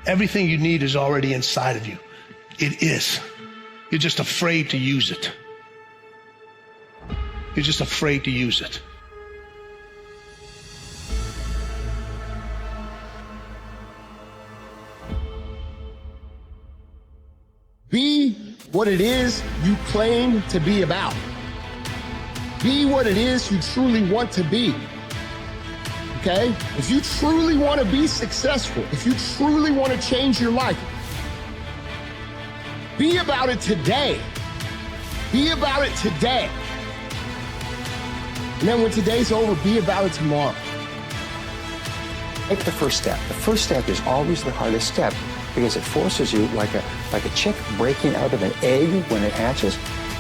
Everything you need is already inside of you. It is. You're just afraid to use it. You're just afraid to use it. Be what it is you claim to be about. Be what it is you truly want to be. Okay? If you truly want to be successful, if you truly want to change your life, be about it today. Be about it today. And then when today's over, be about it tomorrow. Take the first step. The first step is always the hardest step because it forces you, like a chick breaking out of an egg when it hatches.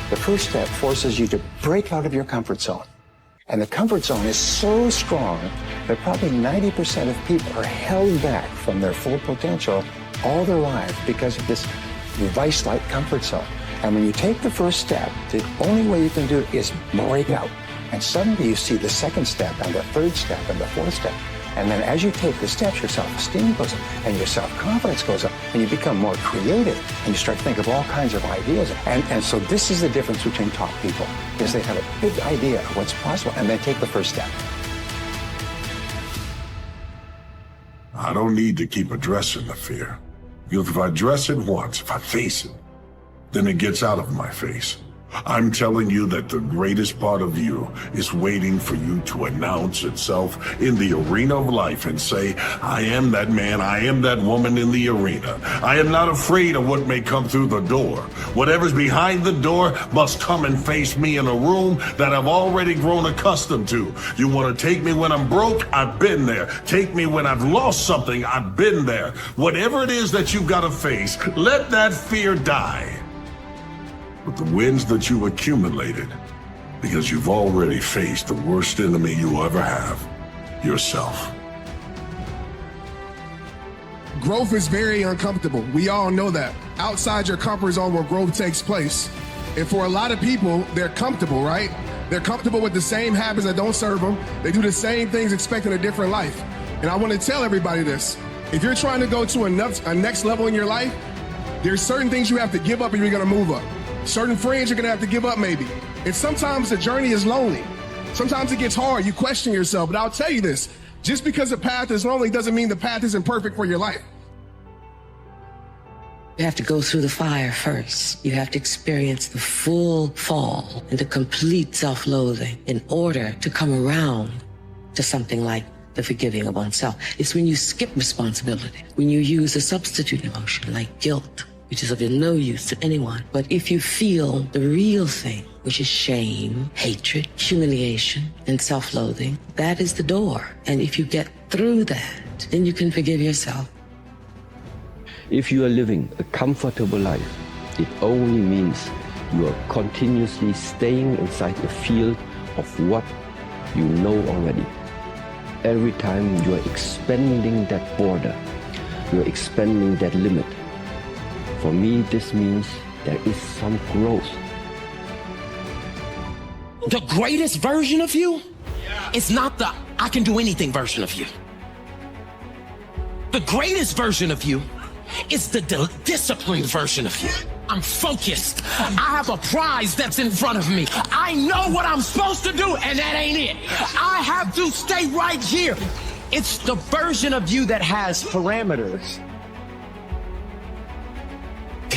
The first step forces you to break out of your comfort zone. And the comfort zone is so strong that probably 90% of people are held back from their full potential all their lives because of this vice-like comfort zone. And when you take the first step, the only way you can do it is break out. And suddenly you see the second step and the third step and the fourth step. And then as you take the steps, your self-esteem goes up and your self-confidence goes up and you become more creative and you start to think of all kinds of ideas. And so this is the difference between top people, is they have a big idea of what's possible and they take the first step. I don't need to keep addressing the fear. Because if I address it once, if I face it, then it gets out of my face. I'm telling you that the greatest part of you is waiting for you to announce itself in the arena of life and say, I am that man, I am that woman in the arena. I am not afraid of what may come through the door. Whatever's behind the door must come and face me in a room that I've already grown accustomed to. You want to take me when I'm broke? I've been there. Take me when I've lost something? I've been there. Whatever it is that you've got to face, let that fear die. But the wins that you accumulated, because you've already faced the worst enemy you'll ever have, yourself. Growth is very uncomfortable. We all know that. Outside your comfort zone where growth takes place. And for a lot of people, they're comfortable, right? They're comfortable with the same habits that don't serve them. They do the same things expecting a different life. And I want to tell everybody this. If you're trying to go to a next level in your life, there's certain things you have to give up and you're going to move up. Certain friends you're gonna have to give up maybe. And sometimes the journey is lonely. Sometimes it gets hard, you question yourself, but I'll tell you this, just because the path is lonely doesn't mean the path isn't perfect for your life. You have to go through the fire first. You have to experience the full fall and the complete self-loathing in order to come around to something like the forgiving of oneself. It's when you skip responsibility, when you use a substitute emotion like guilt, which is of no use to anyone. But if you feel the real thing, which is shame, hatred, humiliation, and self-loathing, that is the door. And if you get through that, then you can forgive yourself. If you are living a comfortable life, it only means you are continuously staying inside the field of what you know already. Every time you are expanding that border, you are expanding that limit. For me, this means there is some growth. The greatest version of you is not the I can do anything version of you. The greatest version of you is the disciplined version of you. I'm focused. I have a prize that's in front of me. I know what I'm supposed to do, and that ain't it. I have to stay right here. It's the version of you that has parameters.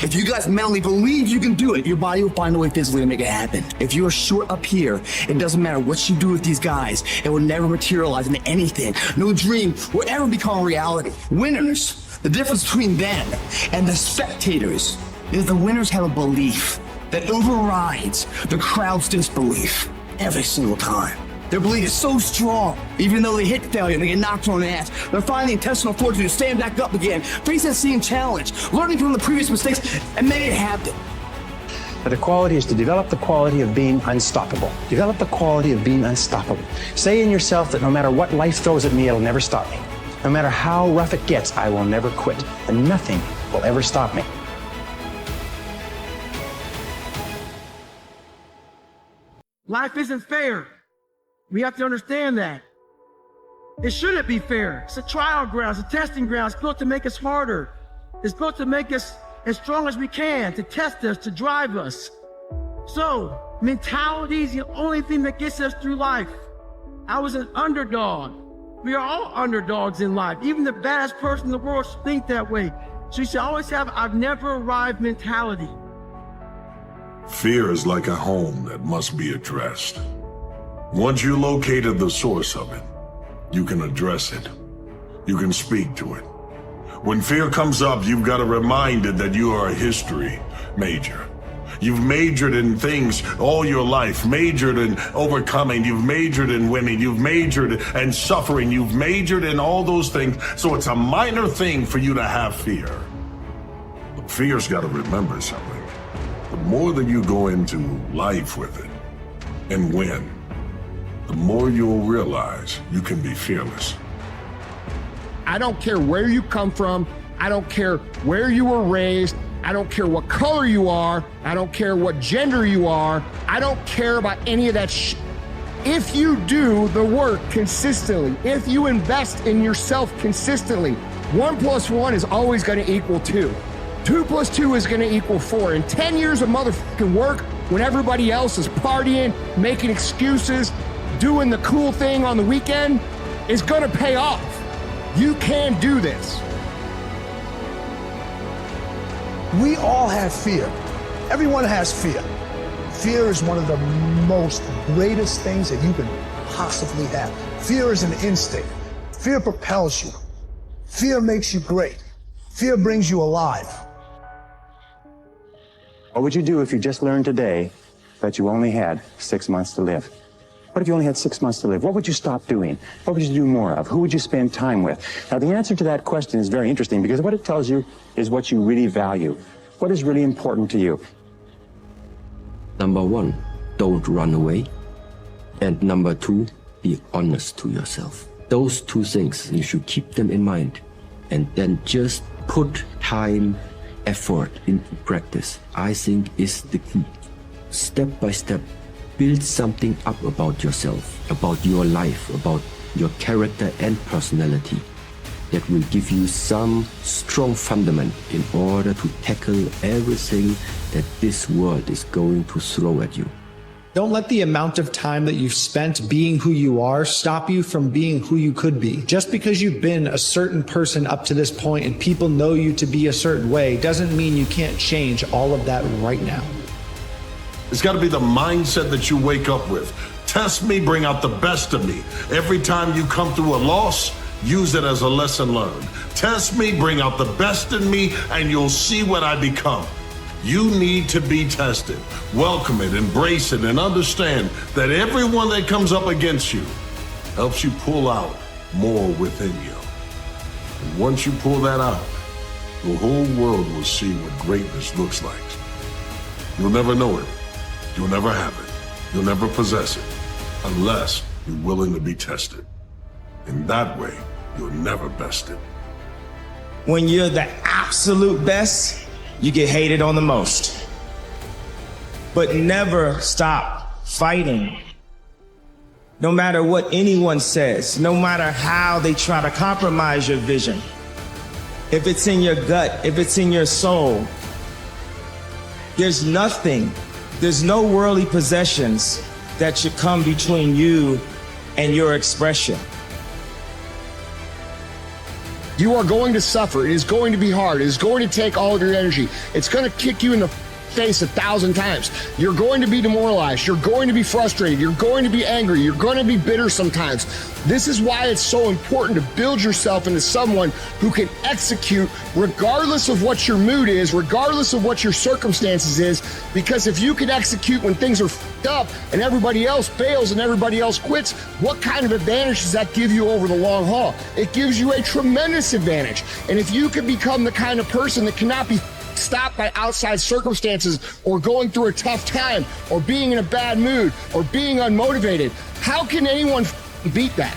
If you guys mentally believe you can do it, your body will find a way physically to make it happen. If you are short up here, it doesn't matter what you do with these guys. It will never materialize into anything. No dream will ever become a reality. Winners, the difference between them and the spectators is the winners have a belief that overrides the crowd's disbelief every single time. Their belief is so strong, even though they hit failure and they get knocked on the ass, they're finding the intestinal fortitude to stand back up again, face that same challenge, learning from the previous mistakes, and make it happen. But the quality is to develop the quality of being unstoppable. Develop the quality of being unstoppable. Say in yourself that no matter what life throws at me, it'll never stop me. No matter how rough it gets, I will never quit, and nothing will ever stop me. Life isn't fair. We have to understand that. It shouldn't be fair. It's a trial ground, it's a testing ground. It's built to make us harder. It's built to make us as strong as we can, to test us, to drive us. So, mentality is the only thing that gets us through life. I was an underdog. We are all underdogs in life. Even the baddest person in the world should think that way. So you should always have I've never arrived mentality. Fear is like a home that must be addressed. Once you located the source of it, you can address it. You can speak to it. When fear comes up, you've got to remind it that you are a history major. You've majored in things all your life, majored in overcoming, you've majored in winning, you've majored in suffering, you've majored in all those things. So it's a minor thing for you to have fear. But fear's got to remember something. The more that you go into life with it and win, the more you'll realize you can be fearless. I don't care where you come from. I don't care where you were raised. I don't care what color you are. I don't care what gender you are. I don't care about any of that shit. If you do the work consistently, if you invest in yourself consistently, 1 + 1 is always going to equal 2. 2 + 2 is going to equal 4. In 10 years of motherfucking work, when everybody else is partying, making excuses, doing the cool thing on the weekend, is going to pay off. You can do this. We all have fear. Everyone has fear. Fear is one of the most greatest things that you can possibly have. Fear is an instinct. Fear propels you. Fear makes you great. Fear brings you alive. What would you do if you just learned today that you only had 6 months to live? What if you only had 6 months to live? What would you stop doing? What would you do more of? Who would you spend time with? Now, the answer to that question is very interesting because what it tells you is what you really value. What is really important to you? Number 1, don't run away. And number 2, be honest to yourself. Those 2 things, you should keep them in mind. And then just put time, effort into practice, I think is the key. Step by step, build something up about yourself, about your life, about your character and personality that will give you some strong fundament in order to tackle everything that this world is going to throw at you. Don't let the amount of time that you've spent being who you are stop you from being who you could be. Just because you've been a certain person up to this point and people know you to be a certain way doesn't mean you can't change all of that right now. It's got to be the mindset that you wake up with. Test me, bring out the best of me. Every time you come through a loss, use it as a lesson learned. Test me, bring out the best in me, and you'll see what I become. You need to be tested. Welcome it, embrace it, and understand that everyone that comes up against you helps you pull out more within you. And once you pull that out, the whole world will see what greatness looks like. You'll never know it. You'll never have it. You'll never possess it unless you're willing to be tested. In that way, you'll never best it. When you're the absolute best, you get hated on the most. But never stop fighting. No matter what anyone says, no matter how they try to compromise your vision. If it's in your gut, if it's in your soul, there's no worldly possessions that should come between you and your expression. You are going to suffer. It is going to be hard. It is going to take all of your energy. It's going to kick you in the face 1,000 times. You're going to be demoralized. You're going to be frustrated. You're going to be angry. You're going to be bitter sometimes. This is why it's so important to build yourself into someone who can execute regardless of what your mood is, regardless of what your circumstances is, because if you can execute when things are f***ed up and everybody else bails and everybody else quits, what kind of advantage does that give you over the long haul? It gives you a tremendous advantage. And if you can become the kind of person that cannot be stopped by outside circumstances or going through a tough time or being in a bad mood or being unmotivated, how can anyone beat that?